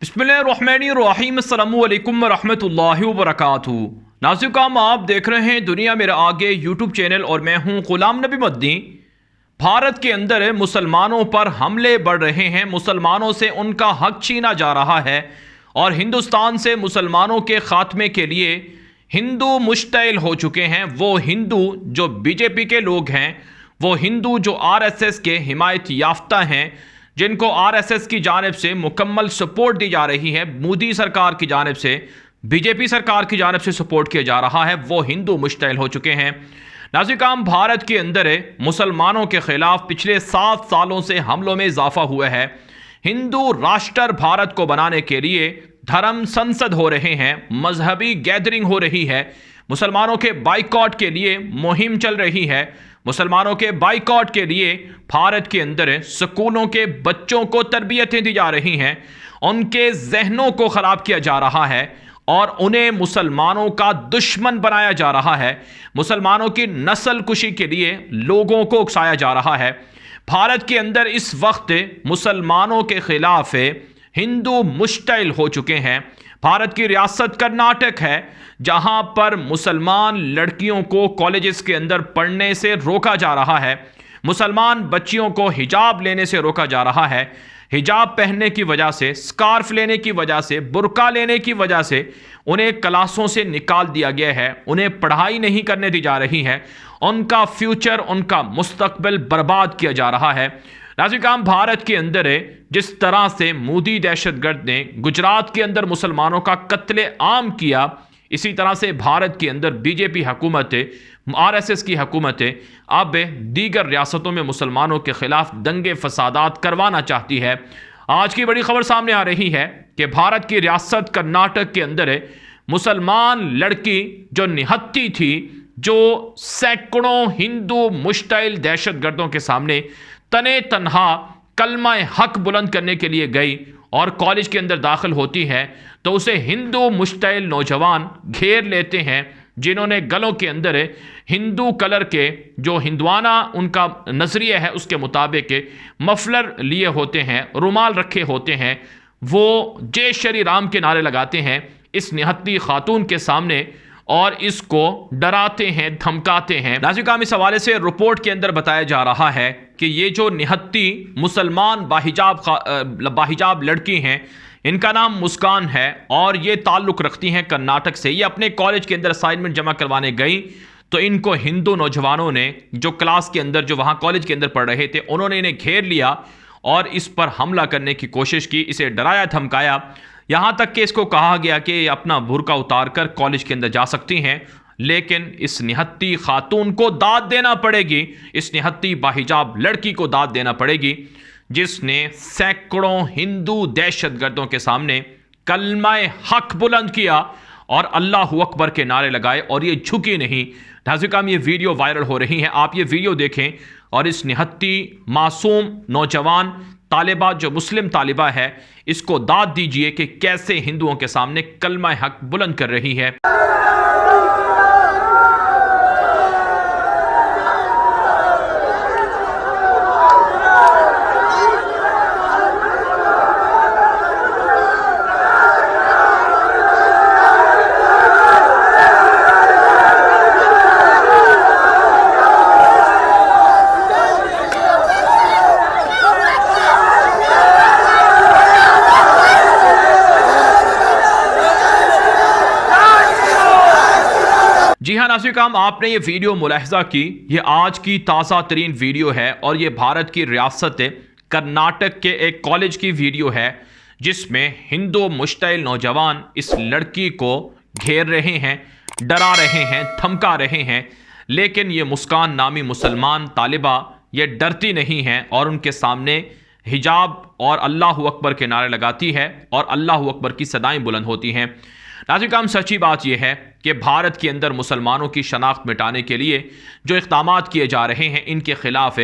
बिस्मिल्लाहिर्रहमानिर्रहीम अस्सलामु अलैकुम वरहमतुल्लाहि वबरकातुहू। नाज़िर, आप देख रहे हैं दुनिया मेरे आगे यूट्यूब चैनल और मैं हूं गुलाम नबी मदनी। भारत के अंदर मुसलमानों पर हमले बढ़ रहे हैं, मुसलमानों से उनका हक छीना जा रहा है और हिंदुस्तान से मुसलमानों के खात्मे के लिए हिंदू मुश्तइल हो चुके हैं। वो हिंदू जो बीजेपी के लोग हैं, वो हिंदू जो आरएसएस के हिमायत याफ्ता हैं, जिनको आरएसएस की जानिब से मुकम्मल सपोर्ट दी जा रही है, मोदी सरकार की जानिब से, बीजेपी सरकार की जानिब से सपोर्ट किया जा रहा है, वो हिंदू मुश्तइल हो चुके हैं। नाज़िर, भारत के अंदर मुसलमानों के खिलाफ पिछले 7 सालों से हमलों में इजाफा हुआ है। हिंदू राष्ट्र भारत को बनाने के लिए धर्म संसद हो रहे हैं, मजहबी गैदरिंग हो रही है, मुसलमानों के बाइकॉट के लिए मुहिम चल रही है। मुसलमानों के बाइकॉट के लिए भारत के अंदर स्कूलों के बच्चों को तरबियतें दी जा रही हैं, उनके जहनों को ख़राब किया जा रहा है और उन्हें मुसलमानों का दुश्मन बनाया जा रहा है। मुसलमानों की नस्ल कुशी के लिए लोगों को उकसाया जा रहा है। भारत के अंदर इस वक्त मुसलमानों के खिलाफ हिंदू मुश्तइल हो चुके हैं। भारत की रियासत कर्नाटक है, जहां पर मुसलमान लड़कियों को कॉलेजेस के अंदर पढ़ने से रोका जा रहा है, मुसलमान बच्चियों को हिजाब लेने से रोका जा रहा है। हिजाब पहनने की वजह से, स्कार्फ लेने की वजह से, बुर्का लेने की वजह से उन्हें क्लासों से निकाल दिया गया है, उन्हें पढ़ाई नहीं करने दी जा रही है, उनका फ्यूचर, उनका मुस्तकबिल बर्बाद किया जा रहा है। नाज़िर, भारत के अंदर जिस तरह से मोदी दहशतगर्द ने गुजरात के अंदर मुसलमानों का कत्ले आम किया, इसी तरह से भारत के अंदर बीजेपी हुकूमत, आरएसएस की हुकूमत अब दीगर रियासतों में मुसलमानों के खिलाफ दंगे फसादात करवाना चाहती है। आज की बड़ी खबर सामने आ रही है कि भारत की रियासत कर्नाटक के अंदर मुसलमान लड़की जो निहत्ती थी, जो सैकड़ों हिंदू मुश्तइल दहशतगर्दों के सामने तने तन्हा कलमा हक बुलंद करने के लिए गई और कॉलेज के अंदर दाखिल होती है, तो उसे हिंदू मुश्तइल नौजवान घेर लेते हैं, जिन्होंने गलों के अंदर हिंदू कलर के, जो हिंदवाना उनका नजरिया है उसके मुताबिक मफलर लिए होते हैं, रुमाल रखे होते हैं। वो जय श्री राम के नारे लगाते हैं इस निहत्ती खातून के सामने और इसको डराते हैं, धमकाते हैं। नाज़िर, इस हवाले से रिपोर्ट के अंदर बताया जा रहा है कि ये जो निहत्ती मुसलमान बाहिजाब लड़की हैं, इनका नाम मुस्कान है और ये ताल्लुक़ रखती हैं कर्नाटक से। ये अपने कॉलेज के अंदर असाइनमेंट जमा करवाने गई तो इनको हिंदू नौजवानों ने, जो क्लास के अंदर, जो वहाँ कॉलेज के अंदर पढ़ रहे थे, उन्होंने इन्हें घेर लिया और इस पर हमला करने की कोशिश की, इसे डराया धमकाया। यहाँ तक कि इसको कहा गया कि अपना बुर्का उतार कर कॉलेज के अंदर जा सकती हैं, लेकिन इस निहत्ती खातून को दाद देना पड़ेगी, इस निहत्ती बाहिजाब लड़की को दाद देना पड़ेगी, जिसने सैकड़ों हिंदू दहशतगर्दों के सामने कलमाए हक बुलंद किया और अल्लाहू अकबर के नारे लगाए और ये झुकी नहीं। नाज़िर, ये वीडियो वायरल हो रही है, आप ये वीडियो देखें और इस निहत्ती मासूम नौजवान तालिबा, जो मुस्लिम तालिबा है, इसको दाद दीजिए कि कैसे हिंदुओं के सामने कलमा हक बुलंद कर रही है। जी हाँ नाज़िर, आपने ये वीडियो मुलाहिजा की, ये आज की ताज़ा तरीन वीडियो है और ये भारत की रियासत कर्नाटक के एक कॉलेज की वीडियो है, जिसमें हिंदू मुश्तइल नौजवान इस लड़की को घेर रहे हैं, डरा रहे हैं, धमका रहे हैं। लेकिन ये मुस्कान नामी मुसलमान तालिबा ये डरती नहीं है और उनके सामने हिजाब और अल्लाहू अकबर के नारे लगाती है और अल्लाहू अकबर की सदाएं बुलंद होती हैं। नाज़िर, सच्ची बात यह है कि भारत के अंदर मुसलमानों की शनाख्त मिटाने के लिए जो इक़दाम किए जा रहे हैं, इनके ख़िलाफ़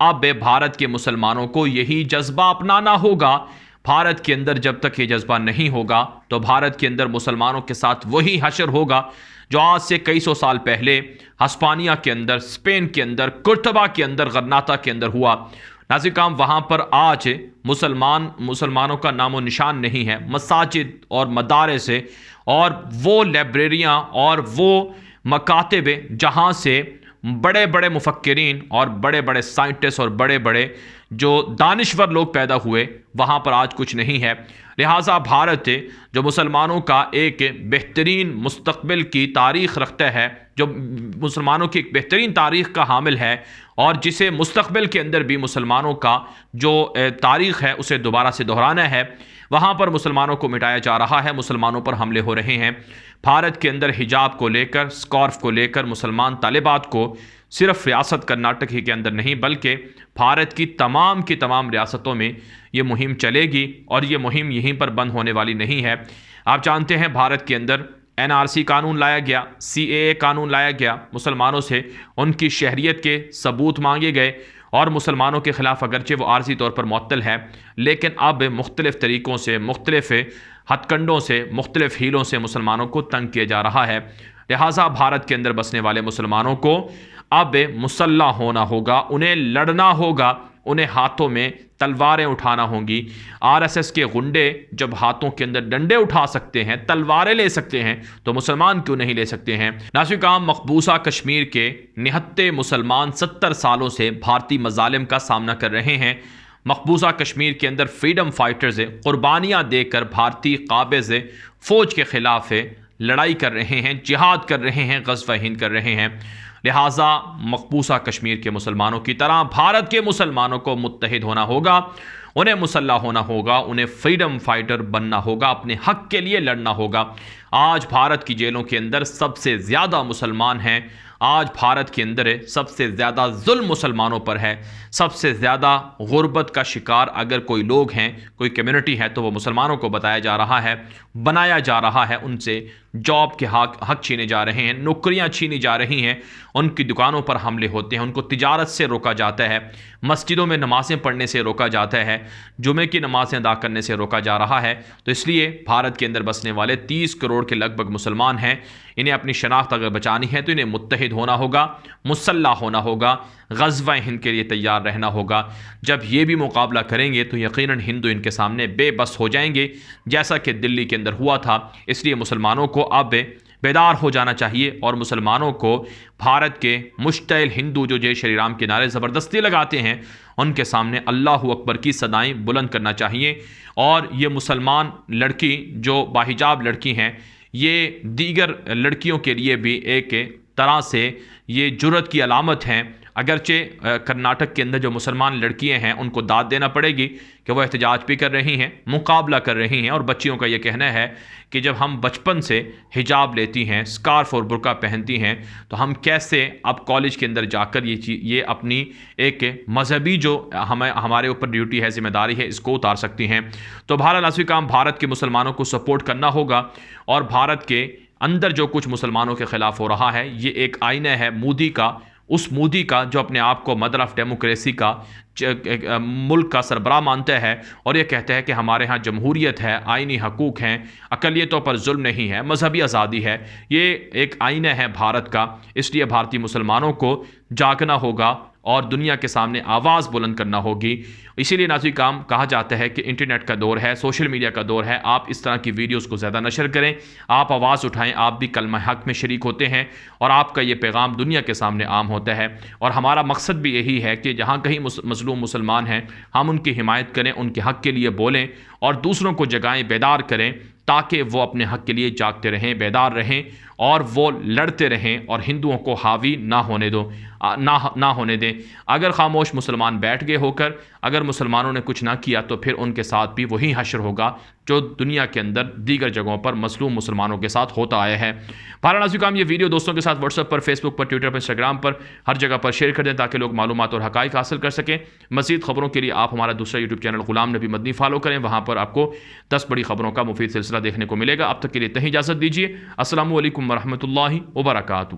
अब भारत के मुसलमानों को यही जज्बा अपनाना होगा। भारत के अंदर जब तक ये जज्बा नहीं होगा तो भारत के अंदर मुसलमानों के साथ वही हशर होगा जो आज से कई सौ साल पहले हस्पानिया के अंदर, स्पेन के अंदर, कुर्तबा के अंदर, गरनाता के अंदर हुआ। नाज़रीन, वहाँ पर आज मुसलमानों का नामो निशान नहीं है। मसाजिद और मदारस से और वो लाइब्रेरियाँ और वो मकातब जहाँ से बड़े बड़े मुफक्किरीन और बड़े बड़े साइंटिस्ट और बड़े बड़े जो दानिश्वर लोग पैदा हुए, वहाँ पर आज कुछ नहीं है। लिहाजा भारत जो मुसलमानों का एक बेहतरीन मुस्तक़बिल की तारीख़ रखता है, जो मुसलमानों की एक बेहतरीन तारीख़ का हामिल है और जिसे मुस्तक़बिल के अंदर भी मुसलमानों का जो तारीख़ है उसे दोबारा से दोहराना है, वहाँ पर मुसलमानों को मिटाया जा रहा है, मुसलमानों पर हमले हो रहे हैं। भारत के अंदर हिजाब को लेकर, स्कार्फ को लेकर मुसलमान तालिबात को सिर्फ रियासत कर्नाटक ही के अंदर नहीं बल्कि भारत की तमाम रियासतों में ये मुहिम चलेगी और ये मुहिम यहीं पर बंद होने वाली नहीं है। आप जानते हैं भारत के अंदर NRC कानून लाया गया, CAA कानून लाया गया, मुसलमानों से उनकी शहरियत के सबूत मांगे गए और मुसलमानों के ख़िलाफ़ अगरचे वो आर्जी तौर पर मुअत्तल है, लेकिन अब मुख्तलिफ़ तरीक़ों से, मुख्तलिफ़ हथकंडों से, मुख्तलिफ़ हीलों से मुसलमानों को तंग किया जा रहा है। लिहाजा भारत के अंदर बसने वाले मुसलमानों को अब मुसल्लह होना होगा, उन्हें लड़ना होगा, उन्हें हाथों में तलवारें उठाना होंगी। RSS के गुंडे जब हाथों के अंदर डंडे उठा सकते हैं, तलवारें ले सकते हैं, तो मुसलमान क्यों नहीं ले सकते हैं। नाज़रीन, मकबूसा कश्मीर के निहत्ते मुसलमान 70 सालों से भारतीय मजालिम का सामना कर रहे हैं। मकबूसा कश्मीर के अंदर फ्रीडम फाइटर्स कुर्बानियाँ देकर भारतीय काबिज़ फ़ौज के ख़िलाफ़ लड़ाई कर रहे हैं, जिहाद कर रहे हैं, ग़ज़वा हिंद कर रहे हैं। लिहाजा मकबूसा कश्मीर के मुसलमानों की तरह भारत के मुसलमानों को मुत्तहिद होना होगा, उन्हें मुसल्लह होना होगा, उन्हें फ्रीडम फाइटर बनना होगा, अपने हक के लिए लड़ना होगा। आज भारत की जेलों के अंदर सबसे ज़्यादा मुसलमान हैं, आज भारत के अंदर सबसे ज़्यादा जुल्म मुसलमानों पर है, सबसे ज़्यादा गुर्बत का शिकार अगर कोई लोग हैं, कोई कम्युनिटी है, तो वो मुसलमानों को बताया जा रहा है, बनाया जा रहा है, उनसे जॉब के हक छीने जा रहे हैं, नौकरियां छीनी जा रही हैं, उनकी दुकानों पर हमले होते हैं, उनको तिजारत से रोका जाता है, मस्जिदों में नमाज़ें पढ़ने से रोका जाता है, जुमे की नमाज़ें अदा करने से रोका जा रहा है। तो इसलिए भारत के अंदर बसने वाले 30 करोड़ के लगभग मुसलमान हैं, इन्हें अपनी शनाख्त अगर बचानी है तो इन्हें मुत्तहिद होना होगा, मुसल्लह होना होगा, ग़ज़वा हिंद के लिए तैयार रहना होगा। जब ये भी मुकाबला करेंगे तो यकीनन हिंदू इनके सामने बेबस हो जाएंगे, जैसा कि दिल्ली के अंदर हुआ था। इसलिए मुसलमानों को अब बेदार हो जाना चाहिए और मुसलमानों को भारत के मुश्तइल हिंदू जो जय श्री राम के नारे ज़बरदस्ती लगाते हैं, उनके सामने अल्लाहु अकबर की सदाएँ बुलंद करना चाहिए। और ये मुसलमान लड़की जो बाहिजाब लड़की हैं, ये दीगर लड़कियों के लिए भी एक तरह से ये जुर्रत की अलामत हैं। अगरचे कर्नाटक के अंदर जो मुसलमान लड़कियां हैं उनको दाद देना पड़ेगी कि वह एहतजाज भी कर रही हैं, मुकाबला कर रही हैं। और बच्चियों का ये कहना है कि जब हम बचपन से हिजाब लेती हैं, स्कार्फ और बुर्का पहनती हैं, तो हम कैसे अब कॉलेज के अंदर जाकर ये अपनी एक मजहबी जो हमारे ऊपर ड्यूटी है, जिम्मेदारी है, इसको उतार सकती हैं। तो नाज़रीन, भारत के मुसलमानों को सपोर्ट करना होगा और भारत के अंदर जो कुछ मुसलमानों के ख़िलाफ़ हो रहा है, ये एक आईना है मोदी का, उस मोदी का जो अपने आप को मदर ऑफ डेमोक्रेसी का मुल्क का सरबराह मानता है और ये कहता है कि हमारे यहाँ जमहूरियत है, आइनी हकूक़ हैं, अक़लियतों पर जुल्म नहीं है, मजहबी आज़ादी है। ये एक आईना है भारत का। इसलिए भारतीय मुसलमानों को जागना होगा और दुनिया के सामने आवाज़ बुलंद करना होगी। इसीलिए नाज़रीन, कहा जाता है कि इंटरनेट का दौर है, सोशल मीडिया का दौर है। आप इस तरह की वीडियोस को ज़्यादा नशर करें, आप आवाज़ उठाएं, आप भी कलमा हक में शरीक होते हैं और आपका ये पैगाम दुनिया के सामने आम होता है। और हमारा मकसद भी यही है कि जहाँ कहीं मज़लूम मुसलमान हैं, हम उनकी हिमायत करें, उनके हक़ के लिए बोलें और दूसरों को जगाएं, बेदार करें, ताकि वो अपने हक़ के लिए जागते रहें, बेदार रहें और वो लड़ते रहें और हिंदुओं को हावी ना होने दें। अगर खामोश मुसलमान बैठ गए होकर, अगर मुसलमानों ने कुछ ना किया, तो फिर उनके साथ भी वही हश्र होगा जो दुनिया के अंदर दीगर जगहों पर मज़लूम मुसलमानों के साथ होता आया है। नाज़रीन, ये वीडियो दोस्तों के साथ व्हाट्सएप पर, फेसबुक पर, ट्विटर पर, इंस्टाग्राम पर, हर जगह पर शेयर कर दें ताकि लोग मालूमात और हक़ाइक़ हासिल कर सकें। मज़ीद खबरों के लिए आप हमारा दूसरा यूट्यूब चैनल ग़ुलाम नबी मदनी फॉलो करें, वहाँ पर आपको 10 बड़ी खबरों का मुफीद सिलसिला देखने को मिलेगा। अब तक के लिए इतनी इजाज़त दीजिए। अस्सलामु अलैकुम वरहमतुल्लाहि वबरकातुहू।